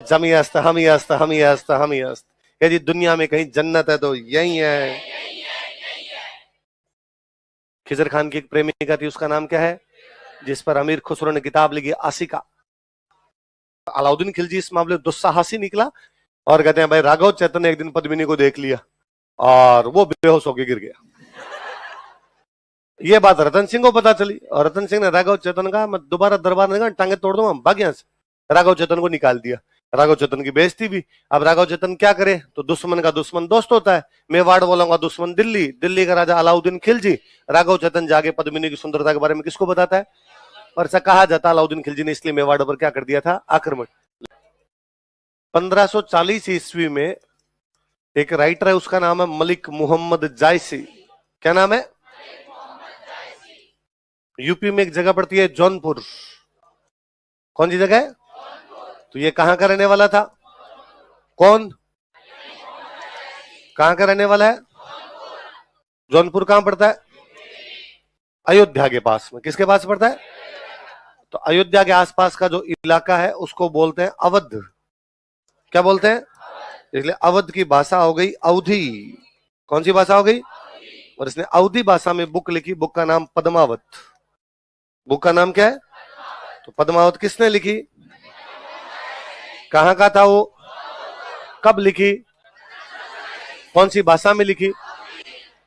जमी अस्त हम ही अस्त हम ही अस्त हम ही अस्त। यदि दुनिया में कहीं जन्नत है तो यही है। खिजर खान की एक प्रेमिका थी, उसका नाम क्या है, जिस पर अमीर खुसरो ने किताब लिखी आशिका। अलाउद्दीन खिलजी इस मामले में दुस्साहसी निकला और कहते हैं भाई राघव चैतन्य ने एक दिन पद्मिनी को देख लिया और वो बेहोश होकर गिर गया। ये बात रतन सिंह को पता चली और रतन सिंह ने राघव चेतन का मैं दोबारा दरबार में टांगे तोड़ दूंगा, भाग यहां से। राघव चेतन को निकाल दिया, राघव चेतन की बेइज्जती भी। अब राघव चेतन क्या करे, तो दुश्मन का दुश्मन दोस्त होता है। मेवाड़ वालों का दुश्मन दिल्ली, दिल्ली का राजा अलाउद्दीन खिलजी। राघव चेतन जाके पद्मिनी की सुंदरता के बारे में किसको बताता है, और ऐसा कहा जाता अलाउद्दीन खिलजी ने इसलिए मेवाड़ पर क्या कर दिया था, आक्रमण। 1540 ईस्वी में एक राइटर है, उसका नाम है मलिक मोहम्मद जायसी। क्या नाम है, यूपी में एक जगह पड़ती है जौनपुर। कौन सी जगह है, तो ये कहां का रहने वाला था, कौन, कहां का रहने वाला है, जौनपुर कहां पड़ता है, अयोध्या के पास में। किसके पास पड़ता है, तो अयोध्या के आसपास का जो इलाका है उसको बोलते हैं अवध। क्या बोलते हैं, इसलिए अवध की भाषा हो गई अवधी। कौन सी भाषा हो गई, और इसने अवधी भाषा में बुक लिखी, बुक का नाम पद्मावत। बुक का नाम क्या है, तो पद्मावत किसने लिखी, कहां का था वो, कब लिखी, कौन सी भाषा में लिखी,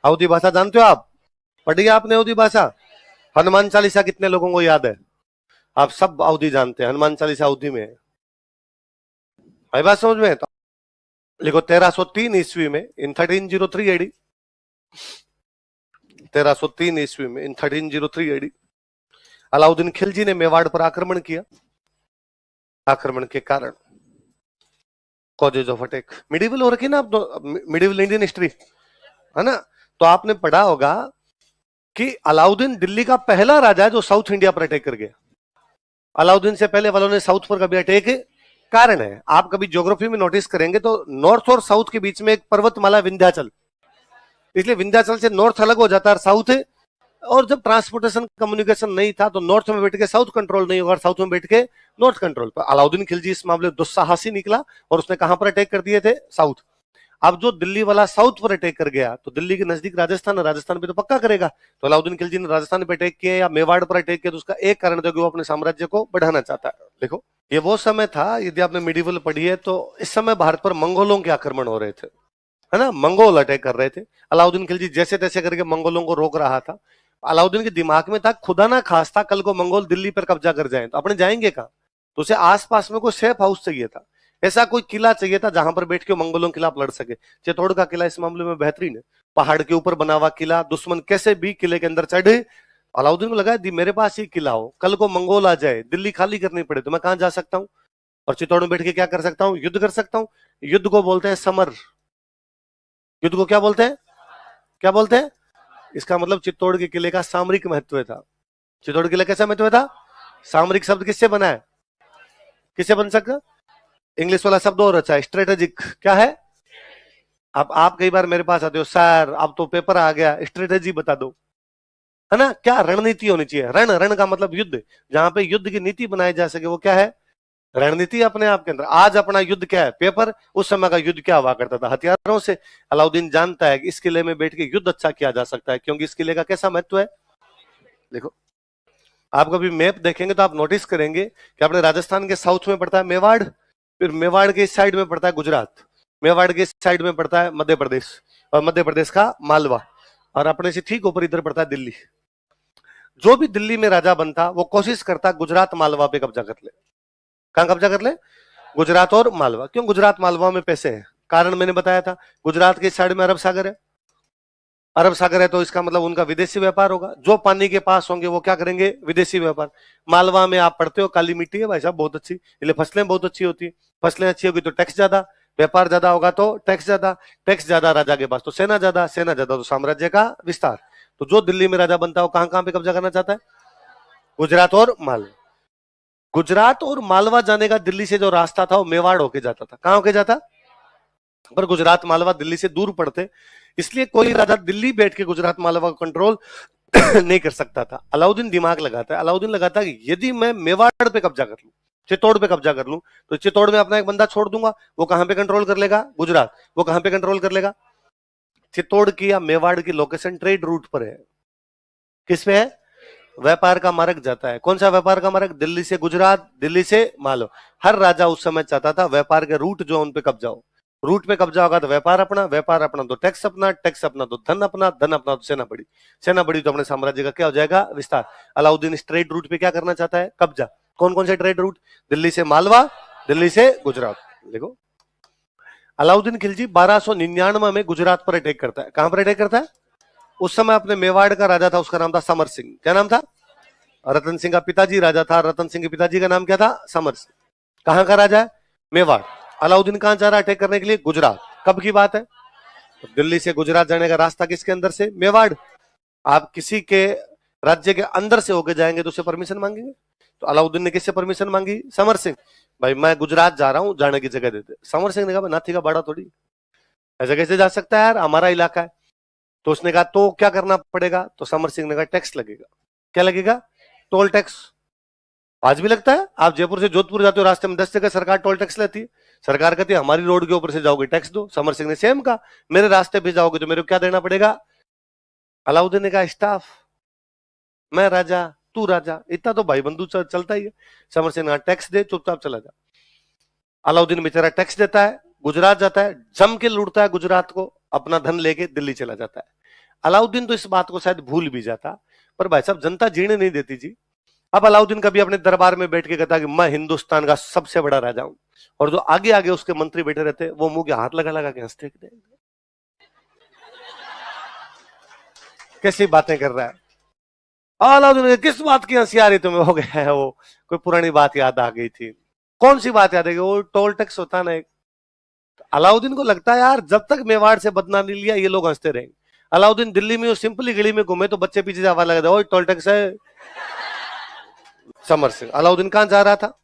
अवधी भाषा जानते हो आप, पढ़ी आपने अवधी भाषा। हनुमान चालीसा कितने लोगों को याद है, आप सब अवधी जानते हैं, हनुमान चालीसा अवधी में है। आई बात समझ में, तो लिखो 1303 ईस्वी में इन 1303 एडी, 1303 ईस्वी में इन 1303 एडी अलाउद्दीन खिलजी ने मेवाड़ पर आक्रमण किया। आक्रमण के कारण कॉजेज ऑफ अटैक, मिडिवल हो रखी ना आप, मिडिवल इंडियन हिस्ट्री है ना, तो आपने पढ़ा होगा कि अलाउद्दीन दिल्ली का पहला राजा है जो साउथ इंडिया पर अटैक कर गया। अलाउद्दीन से पहले वालों ने साउथ पर कभी अटैक, कारण है आप कभी ज्योग्राफी में नोटिस करेंगे तो नॉर्थ और साउथ के बीच में एक पर्वतमाला विंध्याचल, इसलिए विंध्याचल से नॉर्थ अलग हो जाता है साउथ। और जब ट्रांसपोर्टेशन कम्युनिकेशन नहीं था तो नॉर्थ में बैठ के साउथ कंट्रोल नहीं होगा, साउथ में बैठ के नॉर्थ कंट्रोल पर। अलाउद्दीन खिलजी इस मामले में दुस्साहसी निकला और उसने कहां पर अटैक कर दिए थे, साउथ। अब जो दिल्ली वाला साउथ पर अटैक कर गया तो दिल्ली के नजदीक राजस्थान है, राजस्थान पे तो पक्का करेगा। तो अलाउद्दीन खिलजी ने राजस्थान पे अटैक किया या मेवाड़ पर अटैक किया, तो उसका एक कारण था कि वो अपने साम्राज्य को बढ़ाना चाहता है। देखो ये वो समय था, यदि आपने मिडिवल पढ़ी है तो इस समय भारत पर मंगोलों के आक्रमण हो रहे थे, है ना, मंगोल अटैक कर रहे थे। अलाउद्दीन खिलजी जैसे तैसे करके मंगोलों को रोक रहा था। अलाउद्दीन के दिमाग में था खुदा ना खास्ता कल को मंगोल दिल्ली पर कब्जा कर जाए तो अपने जाएंगे कहां, तो उसे आसपास में कोई सेफ हाउस चाहिए था, ऐसा कोई किला चाहिए था जहां पर बैठ के मंगोलों के खिलाफ लड़ सके। चित्तौड़ का किला इस मामले में बेहतरीन है, पहाड़ के ऊपर बना हुआ किला, दुश्मन कैसे भी किले के अंदर चढ़े। अलाउद्दीन को लगा मेरे पास ही किला हो, कल को मंगोल आ जाए, दिल्ली खाली करनी पड़े तो मैं कहां जा सकता हूं, और चित्तौड़ में बैठ के क्या कर सकता हूं, युद्ध कर सकता हूं। युद्ध को बोलते हैं समर, युद्ध को क्या बोलते हैं, क्या बोलते हैं, इसका मतलब चित्तौड़ के किले का सामरिक महत्व था। चित्तौड़ किले कैसा महत्व था, सामरिक शब्द किससे बना है, किससे बन सकता, इंग्लिश वाला शब्द और अच्छा है, स्ट्रेटेजिक। क्या है, अब आप कई बार मेरे पास आते हो, सर अब तो पेपर आ गया स्ट्रेटेजी बता दो, है ना, क्या रणनीति होनी चाहिए। रण, रण का मतलब युद्ध, जहां पे युद्ध की नीति बनाई जा सके वो क्या है, रणनीति अपने आप के अंदर। आज अपना युद्ध क्या है, पेपर। उस समय का युद्ध क्या हुआ करता था, हथियारों से। अलाउद्दीन जानता है कि इस किले में बैठ के युद्ध अच्छा किया जा सकता है, क्योंकि इस किले का कैसा महत्व है। देखो आप कभी मैप देखेंगे तो आप नोटिस करेंगे कि अपने राजस्थान के साउथ में पड़ता है मेवाड़, फिर मेवाड़ के इस साइड में पड़ता है गुजरात, मेवाड़ के इस साइड में पड़ता है मध्य प्रदेश, और मध्य प्रदेश का मालवा, और अपने से ठीक ऊपर इधर पड़ता है दिल्ली। जो भी दिल्ली में राजा बनता वो कोशिश करता गुजरात मालवा पे कब्जा कर ले। कहां कब्जा कर ले, गुजरात और मालवा। क्यों, गुजरात मालवा में पैसे हैं, कारण मैंने बताया था, गुजरात के साइड में अरब सागर है, अरब सागर है तो इसका मतलब उनका विदेशी व्यापार होगा, जो पानी के पास होंगे वो क्या करेंगे, विदेशी व्यापार। मालवा में आप पढ़ते हो काली मिट्टी है भाई साहब बहुत अच्छी, इसलिए फसलें बहुत अच्छी होती है, फसलें अच्छी होगी तो टैक्स ज्यादा, व्यापार ज्यादा होगा तो टैक्स ज्यादा, टैक्स ज्यादा राजा के पास तो सेना ज्यादा, सेना ज्यादा तो साम्राज्य का विस्तार। तो जो दिल्ली में राजा बनता है वो कहां कहां पे कब्जा करना चाहता है, गुजरात और मालवा। गुजरात और मालवा जाने का दिल्ली से जो रास्ता था वो मेवाड़ होके जाता था, कहां होके जाता, पर गुजरात मालवा दिल्ली से दूर पड़ते, इसलिए कोई राजा दिल्ली बैठ के गुजरात मालवा को कंट्रोल नहीं कर सकता था। अलाउद्दीन दिमाग लगाता है, अलाउद्दीन लगाता है कि यदि मैं मेवाड़ पे कब्जा कर लूं, चित्तौड़ पे कब्जा कर लूं तो चित्तौड़ में अपना एक बंदा छोड़ दूंगा, वो कहां पे कंट्रोल कर लेगा? गुजरात। वो कहां पे कंट्रोल कर लेगा? चित्तौड़ की या मेवाड़ की लोकेशन ट्रेड रूट पर है। किस पे है? व्यापार का मार्ग जाता है। कौन सा व्यापार का मार्ग? दिल्ली से गुजरात, दिल्ली से मालो। हर राजा उस समय चाहता था व्यापार के रूट जो उन पे कब्जा हो। रूट पे कब्जा होगा तो व्यापार अपना, व्यापार अपना तो टैक्स अपना, टैक्स अपना तो धन अपना, धन अपना तो सेना बड़ी, सेना बड़ी तो अपने साम्राज्य का क्या हो जाएगा? विस्तार। अलाउद्दीन इस ट्रेड रूट पे क्या करना चाहता है? कब्जा। कौन कौन से ट्रेड रूट? दिल्ली से मालवा, दिल्ली से गुजरात। देखो अलाउद्दीन खिलजी 1299 में गुजरात पर अटैक करता है। कहां पर अटैक करता है? उस समय अपने मेवाड़ का राजा था, उसका नाम था समर सिंह। क्या नाम था? रतन सिंह का पिताजी राजा था, रतन सिंह के पिताजी का नाम क्या था? समर सिंह। कहां का राजा है? मेवाड़। अलाउद्दीन कहां जा रहा है अटैक करने के लिए? गुजरात। कब की बात है? तो दिल्ली से गुजरात जाने का रास्ता किसके अंदर से? मेवाड़। आप किसी के राज्य के अंदर से होके जाएंगे तो उससे परमिशन मांगेंगे। तो अलाउद्दीन ने किससे परमिशन मांगी? समर सिंह। भाई मैं गुजरात जा रहा हूं, जाने की जगह देते। समर सिंह ने कहा नाथी का बाड़ा थोड़ी, ऐसे कैसे जा सकता है यार, हमारा इलाका है। तो उसने कहा तो क्या करना पड़ेगा? तो समर सिंह ने कहा टैक्स लगेगा। क्या लगेगा? Toll tax. आज भी लगता है। आप जयपुर से जोधपुर जाते हो, रास्ते में 10 जगह सरकार टोल टैक्स लेती है। सरकार कहती है हमारी रोड के ऊपर से जाओगे टैक्स दो। समर सिंह ने सेम कहा मेरे रास्ते पे जाओगे तो मेरे को क्या देना पड़ेगा? अलाउद्दीन ने कहा स्टाफ, मैं राजा तू राजा, इतना तो भाई बंधु चलता ही है। समर सिंह ने कहा टैक्स दे, चुपचाप चला जा। अलाउद्दीन बेचारा टैक्स देता है, गुजरात जाता है, जम के लूटता है गुजरात को, अपना धन लेके दिल्ली चला जाता है। अलाउद्दीन तो इस बात को शायद भूल भी जाता, पर भाई साहब जनता जीने नहीं देती जी। अब अलाउद्दीन कभी अपने दरबार में बैठ के कहता कि मैं हिंदुस्तान का सबसे बड़ा राजा हूं, और जो आगे आगे उसके मंत्री बैठे रहते वो मुंह के हाथ लगा लगा के हंसते। कैसी बातें कर रहा है अलाउद्दीन? किस बात की हंसी आ रही तुम्हें? हो गया है वो कोई पुरानी बात याद आ गई थी। कौन सी बात याद है? वो टोल टैक्स होता ना एक। अलाउद्दीन को लगता है यार जब तक मेवाड़ से बदला नहीं लिया ये लोग हंसते रहेंगे। अलाउद्दीन दिल्ली में सिंपली गली में घूमे तो बच्चे पीछे जावा लगा दे, टोल टैक्स है। समर सिंह। अलाउद्दीन कहां जा रहा था?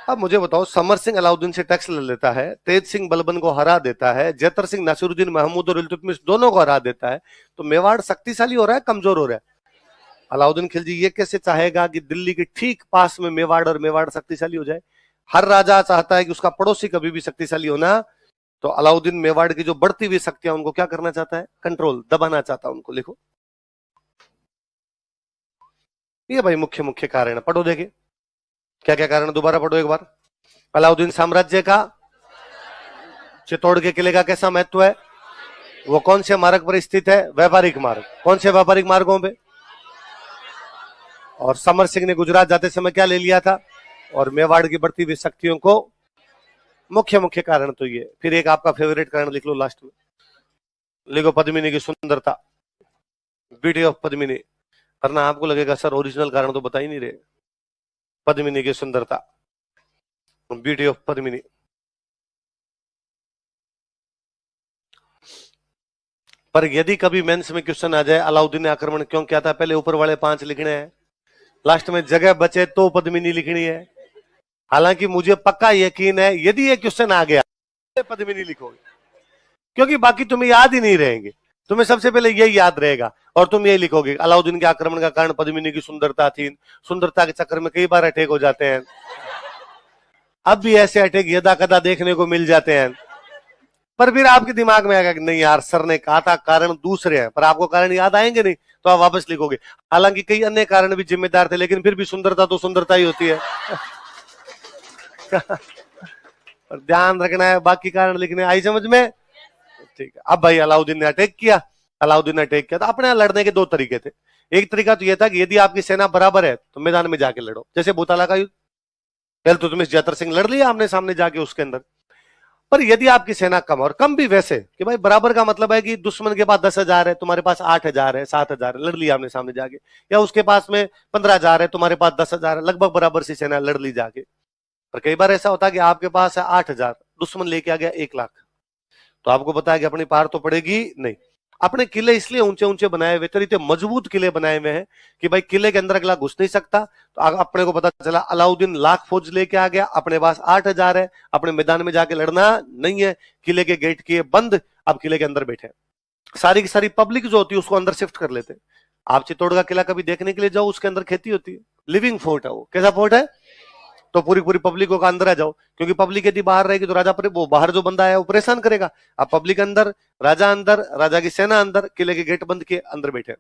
अब मुझे बताओ, समर सिंह अलाउद्दीन से टैक्स ले लेता है, तेज सिंह बलबन को हरा देता है, जैतर सिंह नासिरुद्दीन महमूद और इल्तुतमिश दोनों को हरा देता है, तो मेवाड़ शक्तिशाली हो रहा है कमजोर हो रहा है? अलाउद्दीन खिलजी ये कैसे चाहेगा कि दिल्ली के ठीक पास में मेवाड़ और मेवाड़ शक्तिशाली हो जाए? हर राजा चाहता है कि उसका पड़ोसी कभी भी शक्तिशाली होना। तो अलाउद्दीन मेवाड़ की जो बढ़ती हुई शक्तियां उनको क्या करना चाहता है? कंट्रोल, दबाना चाहता है उनको। लिखो ये भाई मुख्य मुख्य कारण पढ़ो, देखे क्या क्या कारण, दोबारा पढ़ो एक बार। अलाउद्दीन साम्राज्य का चित्तौड़ के किले का कैसा महत्व है? वो कौन से मार्ग पर स्थित है? व्यापारिक मार्ग। कौन से व्यापारिक मार्गों पे? और समर सिंह ने गुजरात जाते समय क्या ले लिया था? और मेवाड़ की बढ़ती हुई शक्तियों को। मुख्य मुख्य कारण तो ये। फिर एक आपका फेवरेट कारण लिख लो लास्ट में, लिखो पद्मिनी की सुंदरता, ब्यूटी ऑफ पद्मिनी। वरना आपको लगेगा सर ओरिजिनल कारण तो बता ही नहीं रहे। पद्मिनी की सुंदरता, ब्यूटी ऑफ पद्मिनी। पर यदि कभी मेंस में क्वेश्चन आ जाए अलाउद्दीन ने आक्रमण क्यों किया था, पहले ऊपर वाले 5 लिखने हैं, लास्ट में जगह बचे तो पद्मिनी लिखनी है। हालांकि मुझे पक्का यकीन है यदि ये क्वेश्चन आ गया पद्मिनी लिखोगे, क्योंकि बाकी तुम्हें याद ही नहीं रहेंगे। तुम्हें सबसे पहले यही याद रहेगा और तुम यही लिखोगे अलाउद्दीन के आक्रमण का कारण पद्मिनी की सुंदरता थी। सुंदरता के चक्कर में कई बार अटैक हो जाते हैं। अब भी ऐसे अटैक यदा कदा देखने को मिल जाते हैं, पर फिर आपके दिमाग में आएगा कि नहीं यार सर ने कहा था कारण दूसरे हैं, पर आपको कारण याद आएंगे नहीं तो आप वापस लिखोगे। हालांकि कई अन्य कारण भी जिम्मेदार थे, लेकिन फिर भी सुंदरता तो सुंदरता ही होती है। पर ध्यान रखना है, बाकी कारण लिखने आई समझ में? ठीक है। अब भाई अलाउद्दीन ने अटैक किया, अलाउद्दीन ने अटैक किया तो अपने यहां लड़ने के 2 तरीके थे। एक तरीका तो यह था कि यदि आपकी सेना बराबर है तो मैदान में जाके लड़ो, जैसे भूताला का युद्ध, पहले तो तुम्हें जैतर सिंह लड़ लिया आमने सामने जाके उसके अंदर। पर यदि आपकी सेना कम, और कम भी वैसे कि भाई बराबर का मतलब है कि दुश्मन के पास 10,000 है, तुम्हारे पास 8,000 है, 7,000 है, लड़ लिया आमने सामने जाके, या उसके पास में 15,000 है, तुम्हारे पास 10,000 है, लगभग बराबर सी सेना लड़ ली जाके। पर कई बार ऐसा होता है कि आपके पास है 8,000, दुश्मन लेके आ गया 1,00,000, तो आपको पता है कि अपनी पार तो पड़ेगी नहीं। अपने किले इसलिए ऊंचे ऊंचे बनाए हुए थे, इतने मजबूत किले बनाए हुए हैं कि भाई किले के अंदर अगला घुस नहीं सकता। तो अपने को पता चला अलाउद्दीन लाख फौज लेके आ गया, अपने पास 8,000 है, अपने मैदान में जाके लड़ना नहीं है, किले के गेट किए बंद, अब किले के अंदर बैठे। सारी की सारी पब्लिक जो होती है उसको अंदर शिफ्ट कर लेते। आप चित्तौड़ का किला कभी देखने के लिए जाओ, उसके अंदर खेती होती है, लिविंग फोर्ट है वो। कैसा फोर्ट है? तो पूरी पूरी पब्लिक को अंदर आ जाओ, क्योंकि पब्लिक यदि बाहर रहेगी तो राजा पर वो बाहर जो बंदा है वो परेशान करेगा। अब पब्लिक अंदर, राजा की सेना अंदर, किले के गेट बंद किए, अंदर बैठे,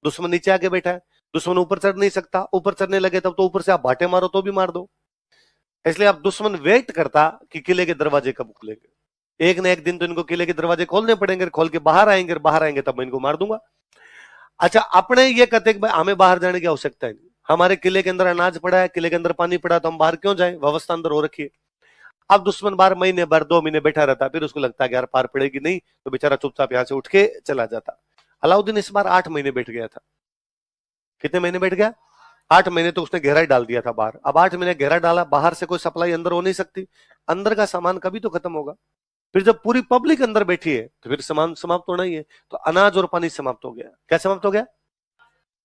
दुश्मन नीचे आके बैठा है, दुश्मन ऊपर चढ़ नहीं सकता, ऊपर चढ़ने लगे तब तो ऊपर से आप बाटे मारो तो भी मार दो। इसलिए अब दुश्मन वेट करता कि किले के दरवाजे कब खुलेंगे, एक न एक दिन तो इनको किले के दरवाजे खोलने पड़ेंगे, खोल के बाहर आएंगे तब मैं इनको मार दूंगा। अच्छा, अपने ये कहते कि भाई हमें बाहर जाने की आवश्यकता है नहीं, हमारे किले के अंदर अनाज पड़ा है, किले के अंदर पानी पड़ा है, तो हम बाहर क्यों जाएं, व्यवस्था अंदर हो रखी है। अब दुश्मन बाहर महीने भर 2 महीने बैठा रहता, फिर उसको लगता है कि यार पार पड़ेगी नहीं, तो बेचारा चुपचाप यहां से उठ के चला जाता। अलाउद्दीन इस बार 8 महीने बैठ गया था। कितने महीने बैठ गया? 8 महीने तो उसने गहरा डाल दिया था बाहर। अब 8 महीने गहरा डाला, बाहर से कोई सप्लाई अंदर हो नहीं सकती, अंदर का सामान कभी तो खत्म होगा। फिर जब पूरी पब्लिक अंदर बैठी है तो फिर सामान समाप्त होना ही है, तो अनाज और पानी समाप्त हो गया। क्या समाप्त हो गया?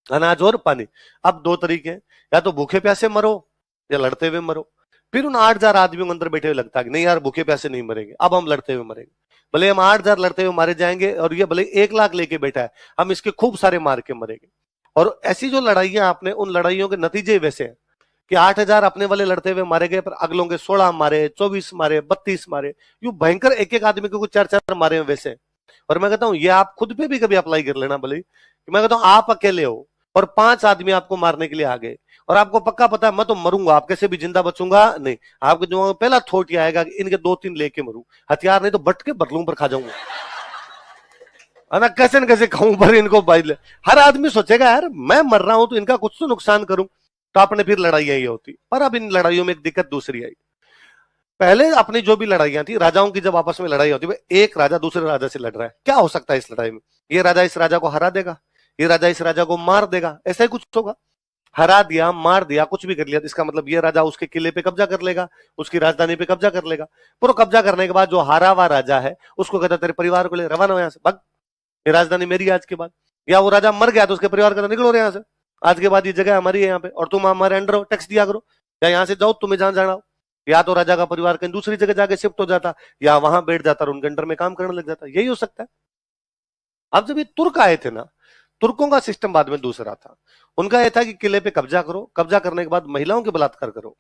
अनाज और पानी। अब 2 तरीके हैं, या तो भूखे प्यासे मरो या लड़ते हुए मरो। फिर उन 8,000 आदमियों के अंदर बैठे हुए लगता है कि नहीं यार भूखे प्यासे नहीं मरेंगे, अब हम लड़ते हुए मरेंगे। भले हम 8,000 लड़ते हुए मारे जाएंगे और ये भले 1 लाख लेके बैठा है, हम इसके खूब सारे मार के मरेंगे। और ऐसी जो लड़ाइयां आपने, उन लड़ाइयों के नतीजे वैसे हैं कि 8,000 अपने वाले लड़ते हुए मारे गए, पर अगलों के 16 मारे, 24 मारे, 32 मारे, यूं भयंकर एक एक आदमी को 4-4 मारे हुए वैसे। और मैं कहता हूं ये आप खुद पे भी कभी अप्लाई कर लेना। भले मैं कहता हूं आप अकेले हो और 5 आदमी आपको मारने के लिए आ गए, और आपको पक्का पता है मैं तो मरूंगा, आप कैसे भी जिंदा बचूंगा नहीं, आपके दिमाग में पहला थॉट ये आएगा कि इनके 2-3 लेके मरूं, हथियार नहीं तो बट के बरलूं पर खा जाऊंगा, है ना, कैसे न कैसे खाऊं पर इनको बाइल। हर आदमी सोचेगा यार मैं मर रहा हूं तो इनका कुछ तो नुकसान करूं, तो आपने फिर लड़ाइयां ये होती। पर अब इन लड़ाइयों में एक दिक्कत दूसरी आई। पहले अपनी जो भी लड़ाइयां थी, राजाओं की जब आपस में लड़ाई होती है, एक राजा दूसरे राजा से लड़ रहा है, क्या हो सकता है इस लड़ाई में? ये राजा इस राजा को हरा देगा, ये राजा इस राजा को मार देगा, ऐसा ही कुछ होगा। हरा दिया, मार दिया, कुछ भी कर लिया, तो इसका मतलब ये राजा उसके किले पे कब्जा कर लेगा, उसकी राजधानी पे कब्जा कर लेगा। पूरा कब्जा करने के बाद जो हारा हुआ राजा है उसको कहता तेरे परिवार को ले रवाना हो यहां से, भाग, ये राजधानी मेरी है आज के बाद। या वो राजा मर गया तो उसके परिवार का निकलो यहां से, आज के बाद ये जगह हमारी है यहाँ पे, और तुम हमारे अंडर हो, टैक्स दिया करो, या यहाँ से जाओ तुम्हें जहां जाना हो। या तो राजा का परिवार कहीं दूसरी जगह जाके शिफ्ट हो जाता, या वहां बैठ जाता और उनके अंडर में काम करने लग जाता, यही हो सकता है। अब जब ये तुर्क आए थे ना, तुर्कों का सिस्टम बाद में दूसरा था। उनका यह था कि किले पे कब्जा करो, कब्जा करने के बाद महिलाओं के बलात्कार करो,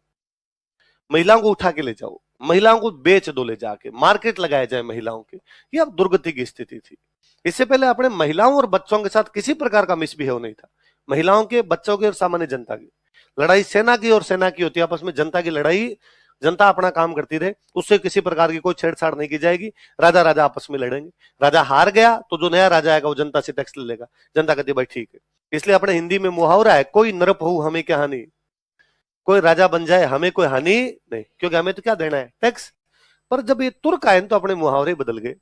महिलाओं को उठा के ले जाओ, महिलाओं को बेच दो, ले जाके मार्केट लगाया जाए महिलाओं के। ये अब दुर्गति की स्थिति थी। इससे पहले अपने महिलाओं और बच्चों के साथ किसी प्रकार का मिसबिहेव नहीं था। महिलाओं के, बच्चों के और सामान्य जनता की लड़ाई सेना की और सेना की होती है आपस में, जनता की लड़ाई जनता अपना काम करती रहे, उससे किसी प्रकार की कोई छेड़छाड़ नहीं की जाएगी। राजा राजा आपस में लड़ेंगे, राजा हार गया तो जो नया राजा आएगा वो जनता से टैक्स ले लेगा, जनता कहती है भाई ठीक है। इसलिए अपने हिंदी में मुहावरा है, कोई नरप हो हमें क्या हानि, कोई राजा बन जाए हमें कोई हानि नहीं, क्योंकि हमें तो क्या देना है, टैक्स। पर जब ये तुर्क आए तो अपने मुहावरे बदल गए।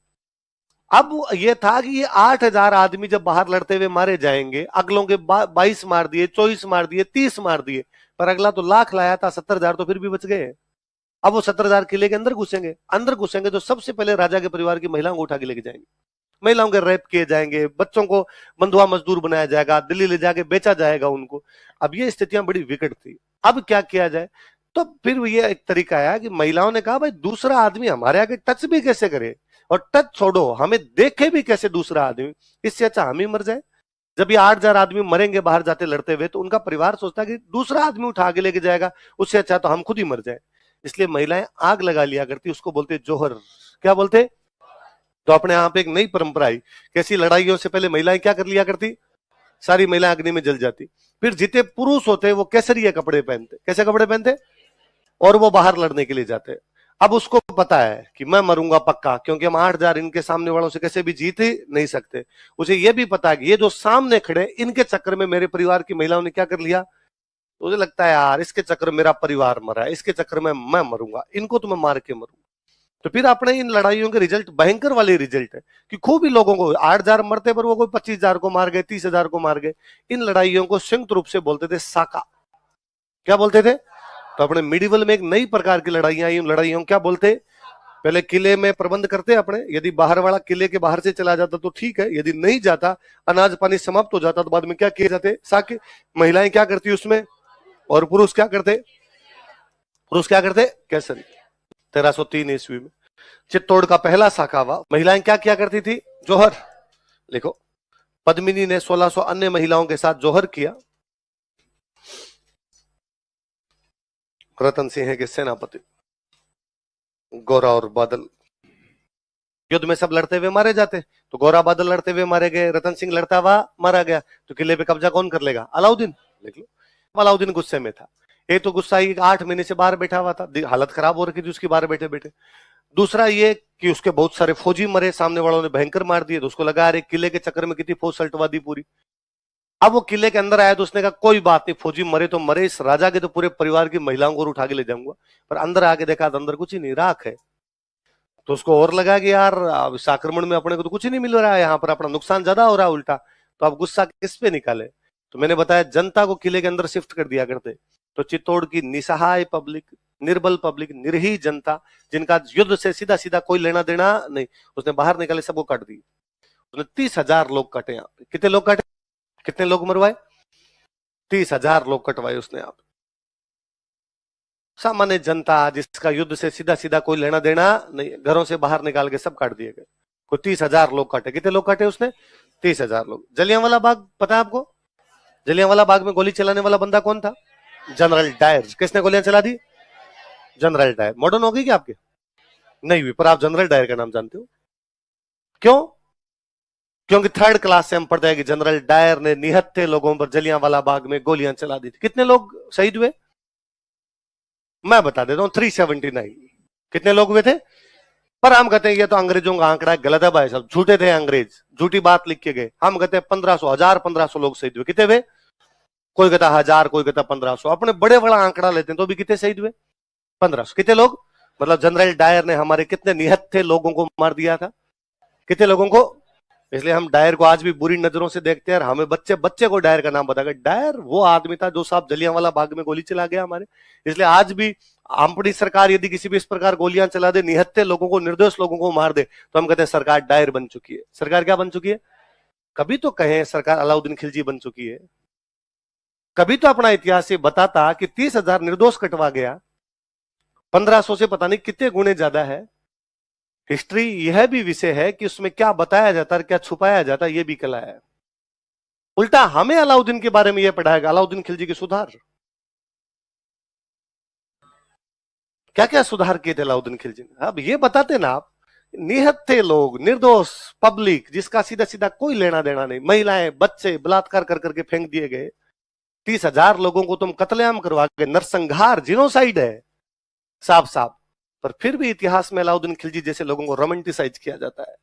अब ये था कि ये 8,000 आदमी जब बाहर लड़ते हुए मारे जाएंगे, अगलों के 22 मार दिए, 24 मार दिए, 30 मार दिए, पर अगला तो लाख लाया था, 70,000 तो फिर भी बच गए। अब वो 70,000 किले के अंदर घुसेंगे, अंदर घुसेंगे तो सबसे पहले राजा के परिवार की महिलाओं को उठा के लेके जाएंगे, महिलाओं के रेप किए जाएंगे, बच्चों को बंधुआ मजदूर बनाया जाएगा, दिल्ली ले जाके बेचा जाएगा उनको। अब ये स्थितियां बड़ी विकट थी। अब क्या किया जाए? तो फिर ये एक तरीका आया कि महिलाओं ने कहा भाई दूसरा आदमी हमारे आगे टच भी कैसे करे, और टच छोड़ो हमें देखे भी कैसे दूसरा आदमी, इससे अच्छा हम ही मर जाए। जब ये 8,000 आदमी मरेंगे बाहर जाते लड़ते हुए, तो उनका परिवार सोचता है कि दूसरा आदमी उठा के लेके जाएगा, उससे अच्छा तो हम खुद ही मर जाए। इसलिए महिलाएं आग लगा लिया करती, उसको बोलते जोहर। क्या बोलते? तो अपने यहाँ पे एक नई परंपरा आई, कैसी लड़ाइयों से पहले महिलाएं क्या कर लिया करती, सारी महिलाएं अग्नि में जल जाती। फिर जितने पुरुष होते वो केसरिया कपड़े पहनते, कैसे कपड़े पहनते, और वो बाहर लड़ने के लिए जाते। अब उसको पता है कि मैं मरूंगा पक्का, क्योंकि हम 8,000 इनके सामने वालों से कैसे भी जीत ही नहीं सकते। उसे ये भी पता है कि ये जो सामने खड़े, इनके चक्कर में मेरे परिवार की महिलाओं ने क्या कर लिया। तो मुझे लगता है यार इसके चक्कर में मेरा परिवार मरा है, इसके चक्कर में मैं मरूंगा, इनको तो मैं मार के मरूंगा। तो फिर अपने इन लड़ाइयों के रिजल्ट भयंकर वाले रिजल्ट है कि खूब ही लोगों को 8,000 मरते, पर वो कोई 25,000 को मार गए, 30,000 को मार गए। इन लड़ाइयों को संयुक्त रूप से बोलते थे साका। क्या बोलते थे? तो अपने मिडिवल में एक नई प्रकार की लड़ाइयां आई, उन लड़ाइयों को क्या बोलते? पहले किले में प्रबंध करते अपने, यदि बाहर वाला किले के बाहर से चला जाता तो ठीक है, यदि नहीं जाता, अनाज पानी समाप्त हो जाता, तो बाद में क्या किए जाते? साके। महिलाएं क्या करती उसमें, और पुरुष क्या करते? पुरुष क्या करते? केसरी। 1303 ईस्वी में चित्तौड़ का पहला साका हुआ। महिलाएं क्या किया करती थी? जोहर। लिखो, पद्मिनी ने 1600 अन्य महिलाओं के साथ जोहर किया। रतन सिंह के सेनापति, गोरा और बादल युद्ध में सब लड़ते हुए मारे जाते, तो गोरा बादल लड़ते हुए मारे गए, रतन सिंह लड़ता हुआ मारा गया, तो किले पे कब्जा कौन कर लेगा? अलाउद्दीन। देख लो, अलाउद्दीन गुस्से में था। एक तो गुस्सा ही 8 महीने से बाहर बैठा हुआ था, हालत खराब हो रखी थी उसकी बाहर बैठे बैठे। दूसरा ये कि उसके बहुत सारे फौजी मरे, सामने वालों ने भयंकर मार दिए, तो उसको लगा अरे किले के चक्कर में कितनी फौज सल्टवा दी पूरी। अब वो किले के अंदर आया तो उसने कहा कोई बात नहीं, फौजी मरे तो मरे, इस राजा के तो पूरे परिवार की महिलाओं को उठा के ले जाऊंगा। पर अंदर आके देखा तो अंदर कुछ ही नहीं, राख है। तो उसको और लगा कि यार अब इस आक्रमण में अपने को तो कुछ ही नहीं मिल रहा है, यहाँ पर अपना नुकसान ज्यादा हो रहा है उल्टा। तो अब गुस्सा किस पे निकाले? तो मैंने बताया जनता को किले के अंदर शिफ्ट कर दिया करते। तो चित्तौड़ की निसहाय पब्लिक, निर्बल पब्लिक, निरही जनता, जिनका युद्ध से सीधा सीधा कोई लेना देना नहीं, उसने बाहर निकाले, सबको काट दी। उसने 30,000 लोग काटे। यहाँ पे कितने लोग काटे, कितने लोग मरवाए? 30,000 लोग कटवाए उसने। आप सामान्य जनता जिसका युद्ध से सीधा सीधा कोई लेना देना नहीं, घरों से बाहर निकाल के सब काट दिए गए। कोई 30,000 लोग काटे। कितने लोग काटे उसने? 30,000 लोग। जलियांवाला बाग पता है आपको? जलियांवाला बाग में गोली चलाने वाला बंदा कौन था? General Dyer. किसने गोलियां चला दी? General Dyer. मॉडर्न हो गई क्या आपके? नहीं हुई, पर आप जनरल डायर का नाम जानते हो। क्यों? क्योंकि 3rd क्लास से हम पढ़ते हैं कि जनरल डायर ने निहत्थे लोगों पर जलियांवाला बाग में गोलियां चला दी थी। कितने लोग शहीद हुए? मैं बता देता हूं, 379। कितने लोग हुए थे? पर हम कहते हैं ये तो अंग्रेजों का आंकड़ा गलत है भाई साहब, झूठे थे अंग्रेज, झूठी बात लिख के गए। हम कहते हैं 1500 लोग शहीद हुए। कितने हुए? कोई कहता 1000, कोई कहता 1500। अपने बड़े बड़ा आंकड़ा लेते हैं तो भी कितने शहीद हुए? 1500। कितने लोग? मतलब जनरल डायर ने हमारे कितने निहत्थे लोगों को मार दिया था? कितने लोगों को? इसलिए हम डायर को आज भी बुरी नजरों से देखते हैं। और हमें बच्चे बच्चे को डायर का नाम बता गए, डायर वो आदमी था जो साहब जलियांवाला बाग में गोली चला गया हमारे। इसलिए आज भी अपनी सरकार यदि किसी भी इस प्रकार गोलियां चला दे, निहत्थे लोगों को, निर्दोष लोगों को मार दे, तो हम कहते हैं सरकार डायर बन चुकी है। सरकार क्या बन चुकी है? कभी तो कहें सरकार अलाउद्दीन खिलजी बन चुकी है। कभी तो अपना इतिहास ये बताता कि 30,000 निर्दोष कटवा गया, 1500 से पता नहीं कितने गुणे ज्यादा है। हिस्ट्री यह भी विषय है कि उसमें क्या बताया जाता है, क्या छुपाया जाता है, यह भी कला है। उल्टा हमें अलाउद्दीन के बारे में यह पढ़ाएगा, अलाउद्दीन खिलजी के सुधार, क्या क्या सुधार किए थे अलाउद्दीन खिलजी ने। अब ये बताते ना आप, निहत्थे लोग, निर्दोष पब्लिक, जिसका सीधा सीधा कोई लेना देना नहीं, महिलाएं बच्चे बलात्कार कर करके फेंक दिए गए। 30,000 लोगों को तुम कत्लेआम करवा के, नरसंहार, जिनोसाइड है साफ साफ। पर फिर भी इतिहास में अलाउद्दीन खिलजी जैसे लोगों को रोमांटिसाइज किया जाता है,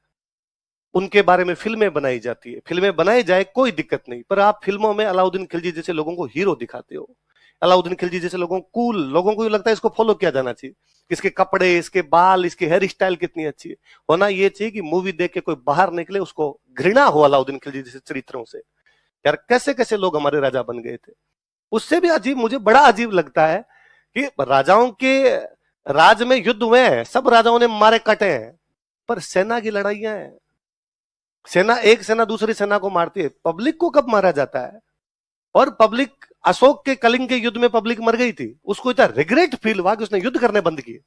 उनके बारे में फिल्में बनाई जाती है। फिल्में बनाई जाए कोई दिक्कत नहीं, पर आप फिल्मों में अलाउद्दीन खिलजी जैसे लोगों को हीरो दिखाते हो। अलाउद्दीन खिलजी जैसे लोगों को कूल, लोगों को लगता है इसको फॉलो किया जाना चाहिए, इसके कपड़े, इसके बाल, इसकी हेयर स्टाइल कितनी अच्छी है। होना यह चाहिए कि मूवी देख के कोई बाहर निकले उसको घृणा हो अलाउद्दीन खिलजी जैसे चरित्रों से। यार कैसे कैसे लोग हमारे राजा बन गए थे। उससे भी अजीब, मुझे बड़ा अजीब लगता है कि राजाओं के राज में युद्ध हुए हैं, सब राजाओं ने मारे कटे हैं, पर सेना की लड़ाइयां हैं, सेना एक सेना दूसरी सेना को मारती है। पब्लिक को कब मारा जाता है? और पब्लिक, अशोक के कलिंग के युद्ध में पब्लिक मर गई थी, उसको इतना रिग्रेट फील हुआ कि उसने युद्ध करने बंद किए।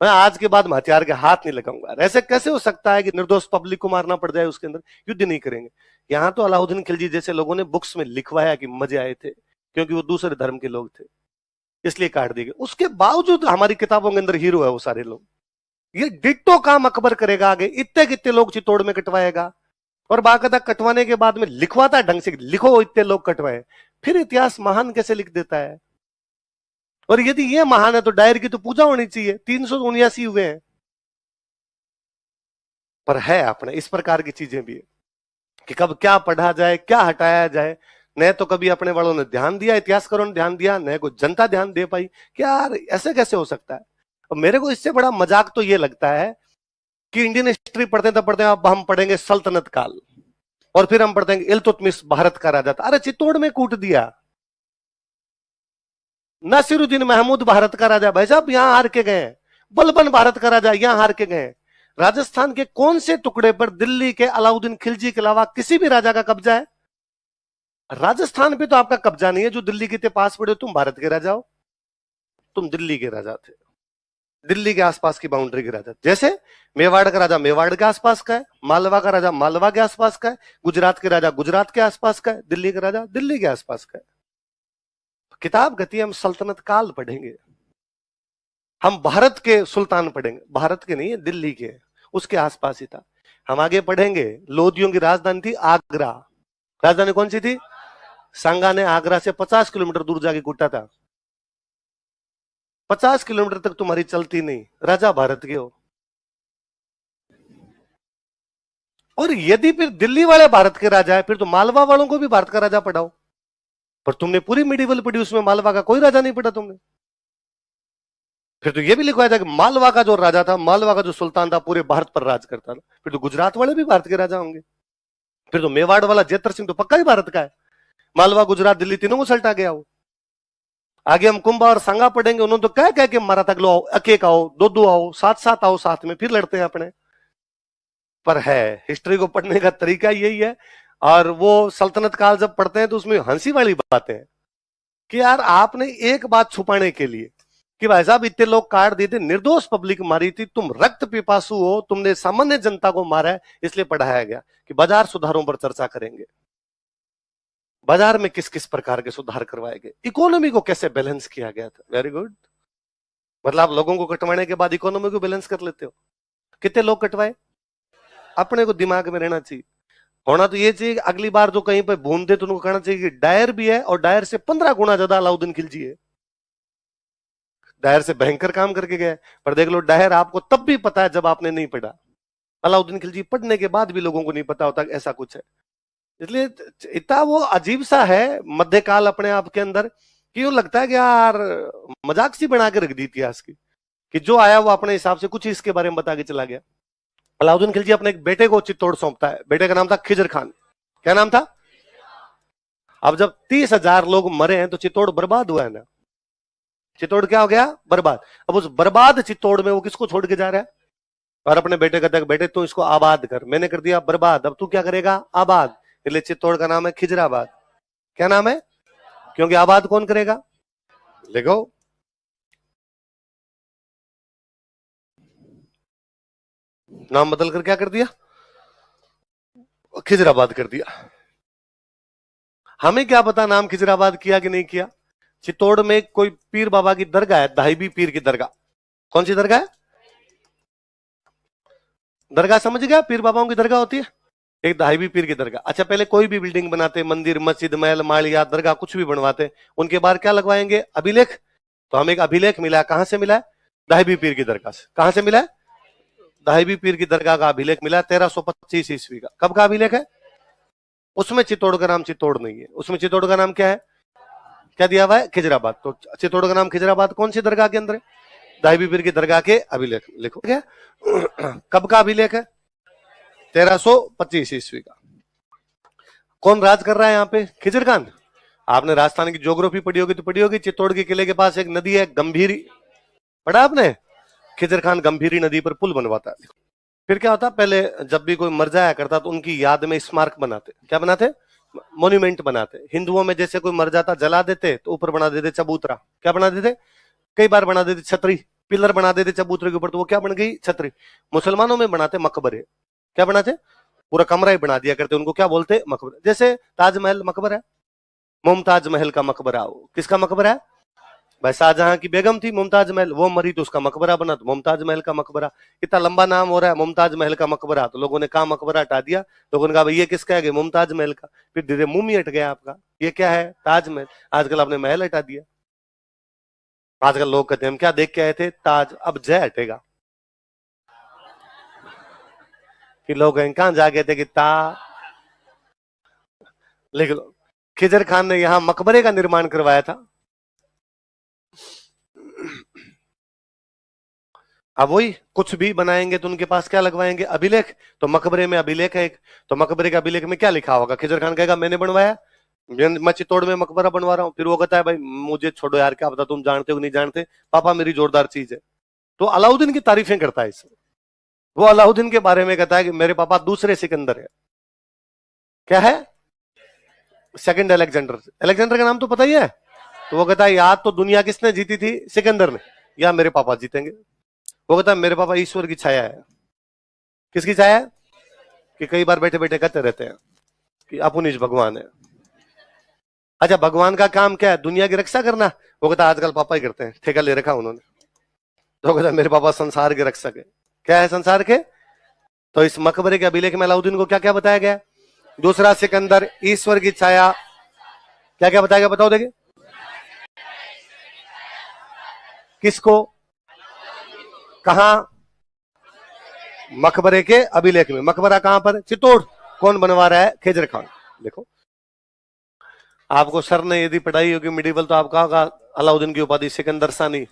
मैं आज के बाद हथियार के हाथ नहीं लगाऊंगा। ऐसे कैसे हो सकता है कि निर्दोष पब्लिक को मारना पड़ जाए, उसके अंदर युद्ध नहीं करेंगे। यहां तो अलाउद्दीन खिलजी जैसे लोगों ने बुक्स में लिखवाया कि मजे आए थे, क्योंकि वो दूसरे धर्म के लोग थे, इसलिए काट दिए गए। उसके बावजूद हमारी किताबों के अंदर हीरो है वो सारे लोग। ये डिट्टो काम अकबर करेगा आगे, इतने कितने लोग चित्तौड़ में कटवाएगा, और बाकायदा कटवाने के बाद में लिखवाता ढंग से, लिखो इतने लोग कटवाए। फिर इतिहास महान कैसे लिख देता है? और यदि ये महान है तो डायर की तो पूजा होनी चाहिए। 379 हुए हैं, पर है अपने इस प्रकार की चीजें भी है कि कब क्या पढ़ा जाए, क्या हटाया जाए। न तो कभी अपने वालों ने ध्यान दिया, इतिहासकारों ने ध्यान दिया, न कोई जनता ध्यान दे पाई। क्या यार ऐसे कैसे हो सकता है? और मेरे को इससे बड़ा मजाक तो ये लगता है कि इंडियन हिस्ट्री पढ़ते अब हम पढ़ेंगे सल्तनत काल, और फिर हम पढ़ते हैं इल्तुतमिश भारत का राजा था। अरे चित्तौड़ में कूट दिया। नासिरुद्दीन महमूद भारत का राजा, भाई साहब यहां हार के गए। बलबन भारत का राजा, यहां हार के गए। राजस्थान के कौन से टुकड़े पर दिल्ली के अलाउद्दीन खिलजी के अलावा किसी भी राजा का कब्जा है? राजस्थान पे तो आपका कब्जा नहीं है। जो दिल्ली के पास पड़े, तुम भारत के राजा हो, तुम दिल्ली के राजा थे, दिल्ली के आसपास की बाउंड्री के राजा। जैसे मेवाड़ का राजा मेवाड़ के आसपास का है, मालवा का राजा मालवा के आसपास का है, गुजरात के राजा गुजरात के आसपास का है, दिल्ली का राजा दिल्ली के आसपास का है। किताब कहती है हम सल्तनत काल पढ़ेंगे। हम भारत के सुल्तान पढ़ेंगे, भारत के नहीं है, दिल्ली के, उसके आसपास ही था। हम आगे पढ़ेंगे, लोदियों की राजधानी थी आगरा। राजधानी कौन सी थी? सांगा ने आगरा से 50 किलोमीटर दूर जाके कूटा था। 50 किलोमीटर तक तुम्हारी चलती नहीं, राजा भारत के हो। और यदि फिर दिल्ली वाले भारत के राजा है, फिर तो मालवा वालों को भी भारत का राजा पढ़ाओ। पर तुमने पूरी मिडिवल पढ़ी, उसमें मालवा का कोई राजा नहीं पढ़ा तुमने। फिर तो यह भी लिखवाया था कि मालवा का जो राजा था, मालवा का जो सुल्तान था, पूरे भारत पर राज करता था। फिर तो गुजरात वाले भी भारत के राजा होंगे। फिर तो मेवाड़ वाला जेतर सिंह तो पक्का ही भारत का है। मालवा, गुजरात, दिल्ली तीनों को सल्टा गया वो। आगे हम कुंभा और सांगा पढ़ेंगे, उन्होंने तो कह के मारा था, लो आओ, एक आओ, दो आओ, साथ आओ, साथ में फिर लड़ते हैं अपने। पर है, हिस्ट्री को पढ़ने का तरीका यही है। और वो सल्तनत काल जब पढ़ते हैं तो उसमें हंसी वाली बातें हैं कि यार आपने एक बात छुपाने के लिए कि भाई साहब इतने लोग काट दिए थे, निर्दोष पब्लिक मारी थी, तुम रक्त पिपासु हो, तुमने सामान्य जनता को मारा है, इसलिए पढ़ाया गया कि बाजार सुधारों पर चर्चा करेंगे। बाजार में किस किस प्रकार के सुधार करवाए गए, इकोनॉमी को कैसे बैलेंस किया गया था। Very good. मतलब आप लोगों को कटवाने के बाद इकोनॉमी को बैलेंस कर लेते हो। कितने लोग कटवाए, अपने को दिमाग में रहना चाहिए। होना तो ये चाहिए कि अगली बार जो कहीं पे भूनते तो उनको कहना चाहिए कि डायर भी है और डायर से 15 गुना ज्यादा अलाउद्दीन खिलजी है। डायर से भयंकर काम करके गए। पर देख लो, डायर आपको तब भी पता है जब आपने नहीं पढ़ा। अलाउद्दीन खिलजी पढ़ने के बाद भी लोगों को नहीं पता होता कि ऐसा कुछ है। इसलिए इतना वो अजीब सा है मध्यकाल अपने आप के अंदर कि यूं लगता है कि यार मजाक सी बना के रख दी इतिहास की, कि जो आया वो अपने हिसाब से कुछ इसके बारे में बता के चला गया। अलाउद्दीन खिलजी अपने एक बेटे को चित्तौड़ सौंपता है। बेटे का नाम था खिजर खान। क्या नाम था? अब जब 30,000 लोग मरे हैं तो चित्तौड़ बर्बाद हुआ है ना। चित्तौड़ क्या हो गया? बर्बाद। अब उस बर्बाद चित्तौड़ में वो किसको छोड़ के जा रहा है? और अपने बेटे कहता है, बेटे तू इसको आबाद कर, मैंने कर दिया बर्बाद, अब तू क्या करेगा? आबाद। इसलिए चित्तौड़ का नाम है खिजराबाद। क्या नाम है? क्योंकि आबाद कौन करेगा? लिखो, नाम बदल कर क्या कर दिया? खिजराबाद कर दिया। हमें क्या पता नाम खिजराबाद किया कि नहीं किया। चित्तौड़ में कोई पीर बाबा की दरगाह है, दाहिबी पीर की दरगाह। कौन सी दरगाह है? दरगाह समझ गया, पीर बाबाओं की दरगाह होती है, एक दाहिबी पीर की दरगाह। अच्छा, पहले कोई भी बिल्डिंग बनाते, मंदिर, मस्जिद, महल, माड़िया, दरगाह, कुछ भी बनवाते, उनके बाहर क्या लगवाएंगे? अभिलेख। तो हमें एक अभिलेख मिला है, कहां से मिला है? दाहिबी पीर की दरगाह से। कहां से मिला है? दाहिबी पीर की दरगाह का अभिलेख मिला 1325 ईस्वी का। कब का अभिलेख है? उसमें चित्तौड़ का नाम चित्तौड़ नहीं है, उसमें चित्तौड़ का नाम क्या है? क्या दिया हुआ है? खिजराबाद। तो चित्तौड़ का नाम खिजराबाद कौन सी दरगाह के अंदर है? दाहिबी पीर की दरगाह के अभिलेख लिखो। क्या कब का अभिलेख है? 1325 ईस्वी का। कौन राज कर रहा है यहाँ पे? खिजर खान। आपने राजस्थान की ज्योग्राफी पढ़ी होगी तो पढ़ी होगी, चित्तौड़ के किले के पास एक नदी है गंभीरी, पढ़ा आपने? खिजर खान गंभीरी नदी पर पुल बनवाता है। फिर क्या होता, पहले जब भी कोई मर जाया करता तो उनकी याद में स्मारक बनाते। क्या बनाते? मोन्यूमेंट बनाते। हिंदुओं में जैसे कोई मर जाता जला देते, तो ऊपर बना देते चबूतरा। क्या बना देते? कई बार बना देते छतरी, पिलर बना देते चबूतरे के ऊपर, तो वो क्या बन गई? छतरी। मुसलमानों में बनाते मकबरे। क्या बनाते? पूरा कमरा ही बना दिया करते, उनको क्या बोलते? मकबरे। जैसे ताजमहल मकबरा है, मुमताज महल का मकबरा हो। किसका मकबरा है? भाई शाहजहां की बेगम थी मुमताज महल, वो मरी तो उसका मकबरा बना, तो मुमताज महल का मकबरा। इतना लंबा नाम हो रहा है मुमताज महल का मकबरा, तो लोगों ने कहा मकबरा हटा दिया। लोगों ने कहा भाई ये किसका है? मुमताज महल का। फिर धीरे मुंह ही हट गया आपका, ये क्या है? ताजमहल। आजकल आपने महल हटा दिया। आजकल लोग कहते हैं हम क्या देख के आए थे? ताज। अब जय हटेगा। फिर लोग कहां जा गए थे कि ता। लिख लो, खिजर खान ने यहां मकबरे का निर्माण करवाया था। अब वही कुछ भी बनाएंगे तो उनके पास क्या लगवाएंगे? अभिलेख। तो मकबरे में अभिलेख है एक, तो मकबरे के अभिलेख में क्या लिखा होगा? खिजर खान कहेगा मैंने बनवाया, मैं चित्तौड़ में मकबरा बनवा रहा हूं। फिर वो कहता है भाई मुझे छोड़ो यार, क्या पता तुम जानते हो नहीं जानते, पापा मेरी जोरदार चीज है। तो अलाउद्दीन की तारीफें करता है इससे। वो अलाउद्दीन के बारे में कहता है कि मेरे पापा दूसरे सिकंदर है। क्या है? Second Alexander. अलेक्जेंडर का नाम तो पता ही है। तो वो कहता है याद तो दुनिया किसने जीती थी? सिकंदर ने। या मेरे पापा जीतेंगे। वो कहता है मेरे पापा ईश्वर की छाया है। किसकी छाया है? कि कई बार बैठे बैठे कहते रहते हैं कि अपुनिश भगवान है। अच्छा, भगवान का काम क्या है? दुनिया की रक्षा करना। वो कहता है आजकल पापा ही करते हैं, ठेका ले रखा उन्होंने। तो कहता मेरे पापा संसार के रक्षक है। क्या है संसार के? तो इस मकबरे के अभिलेख में अलाउद्दीन को क्या क्या बताया गया? दूसरा सिकंदर, ईश्वर की छाया, क्या क्या बताया गया बताओ देखिए। किसको? कहा? मकबरे के अभिलेख में। मकबरा कहां पर? चित्तौड़। कौन बनवा रहा है? खिजर खान। देखो आपको सर ने यदि पढ़ाई होगी मिडिवल तो आपका होगा अलाउद्दीन की उपाधि सिकंदर सानी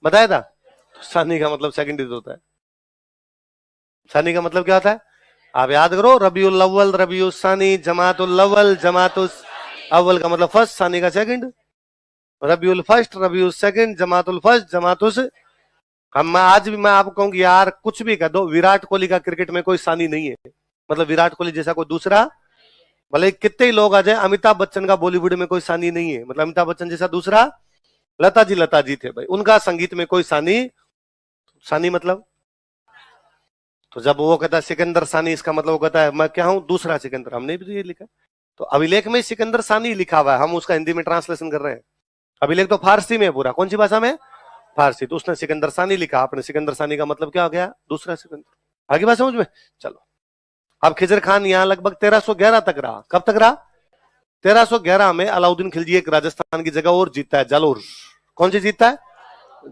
बताया था। तो सानी का मतलब सेकंड होता है। सानी का मतलब क्या होता है? आप याद करो, रबीउल अव्वल, रबीउल सानी, जमातुल अव्वल, जमातुल अव्वल का मतलब फर्स्ट, सानी का second, Rabiul first, Rabiul second, Jamatul first, Jamatul. हम आज भी मैं आपको कहूंगी यार कुछ भी कह दो, विराट कोहली का क्रिकेट में कोई सानी नहीं है। मतलब विराट कोहली जैसा कोई दूसरा, भले कितने ही लोग आ जाए, अमिताभ बच्चन का बॉलीवुड में कोई सानी नहीं है। मतलब अमिताभ बच्चन जैसा दूसरा, लता जी थे भाई, उनका संगीत में कोई सानी। सानी मतलब, तो जब वो कहता है सिकंदर सानी, इसका मतलब वो कहता है मैं क्या हूं? दूसरा सिकंदर। हमने भी तो ये लिखा, तो अभिलेख में सिकंदर सानी लिखा हुआ है, हम उसका हिंदी में ट्रांसलेशन कर रहे हैं। अभिलेख तो फारसी में पूरा। कौन सी भाषा में? फारसी। तो उसने सिकंदर सानी लिखा, आपने सिकंदर सानी का मतलब क्या हो गया? दूसरा सिकंदर। आगे बात समझ में? चलो अब खिजर खान यहाँ लगभग 1311 तक रहा। कब तक रहा? 1311 में अलाउद्दीन खिलजी एक राजस्थान की जगह और जीतता है, जालोर। कौन सी जीतता है?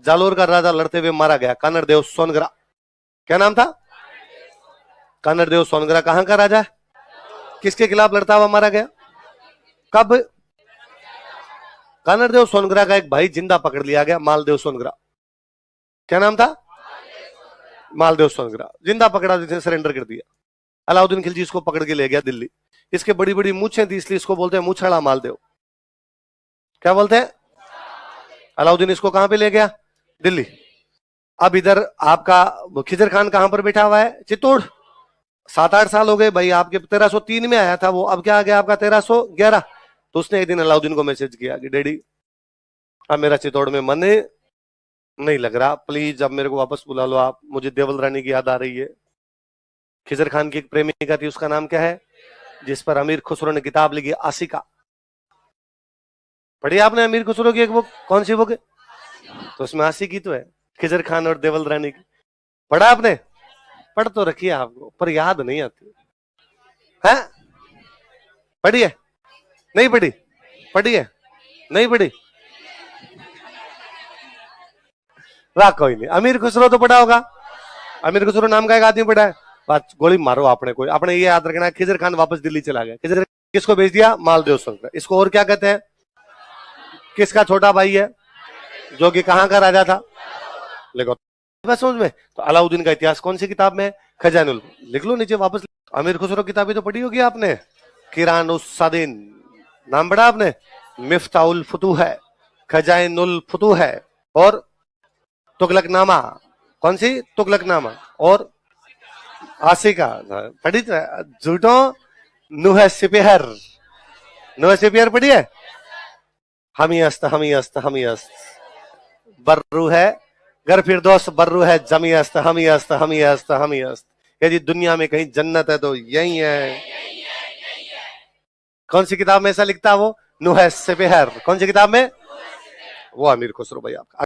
जालोर का राजा लड़ते हुए मारा गया, कानड़ देव सोनगरा। क्या नाम था? कानड़ देव सोनगरा। कहां का राजा? किसके खिलाफ लड़ता हुआ मारा गया? कब? कानड़ देव सोनगरा का एक भाई जिंदा पकड़ लिया गया, मालदेव सोनगरा। क्या नाम था? मालदेव सोनगरा। जिंदा पकड़ा, जिसने सरेंडर कर दिया। अलाउद्दीन खिलजी इसको पकड़ के ले गया दिल्ली। इसके बड़ी बड़ी मूछें थी, इसलिए इसको बोलते हैं मूछड़ा मालदेव। क्या बोलते हैं? अलाउद्दीन इसको कहां पे ले गया? दिल्ली। अब इधर आपका खिजर खान कहां पर बैठा हुआ है? चित्तौड़। 7-8 साल हो गए भाई, आपके 1303 में आया था वो, अब क्या आ गया आपका 1311। तो उसने एक दिन अलाउद्दीन को मैसेज किया कि डैडी अब मेरा चित्तौड़ में मन नहीं लग रहा, प्लीज अब मेरे को वापस बुला लो आप, मुझे देवल रानी की याद आ रही है। खिजर खान की एक प्रेमिका थी, उसका नाम क्या है? जिस पर अमीर खुसरो ने किताब लिखी, आशिका। पढ़ी आपने अमीर खुसरो की एक बुक? कौन सी बुक? तो उसमें आशिकी तो है, खिजर खान और देवल रानी की। पढ़ा आपने? पढ़ तो रखी है आपको, पर याद नहीं आती है। पढ़ी है? नहीं पढ़ी? पढ़ी है? नहीं पढ़ी? वाह, कोई नहीं। अमीर खुसरो तो पढ़ा होगा। अमीर खुसरो नाम का एक आदमी पढ़ा है। बात गोली मारो आपने, कोई आपने ये याद रखना है, खिजर खान वापस दिल्ली चला गया। खिजर किसको भेज दिया? मालदेव सोनगरा। इसको और क्या कहते हैं? किसका छोटा भाई है? जो कि कहां का राजा था? लिखो बस समझ में। तो अलाउद्दीन का इतिहास कौन सी किताब में? खजानुल। लिख लो नीचे वापस। अमीर खुसरो किताबें तो पढ़ी होगी आपने। किरानुस्सादीन नाम पढ़ा आपने? मिफ्ताउल फुतूह है, खजानुल फुतूह है, और तुगलकनामा। कौन सी? तुगलकनामा। और आशिका पढ़ी? झूठो। नुह सिपहर। नुह सिपहर पढ़ी है? हमी अस्त, हमी अस्त, हमी अस्त। बर्रू है घर फिर दोस्त, बर्रू है जमी अस्त, हमी अस्त, हमी अस्त, हमी अस्त। यदि दुनिया में कहीं जन्नत है तो यही है। कौन सी किताब में ऐसा लिखता है वो? नुह सिपहर। कौन सी किताब में? वो अमीर खुसरो भाई आपका।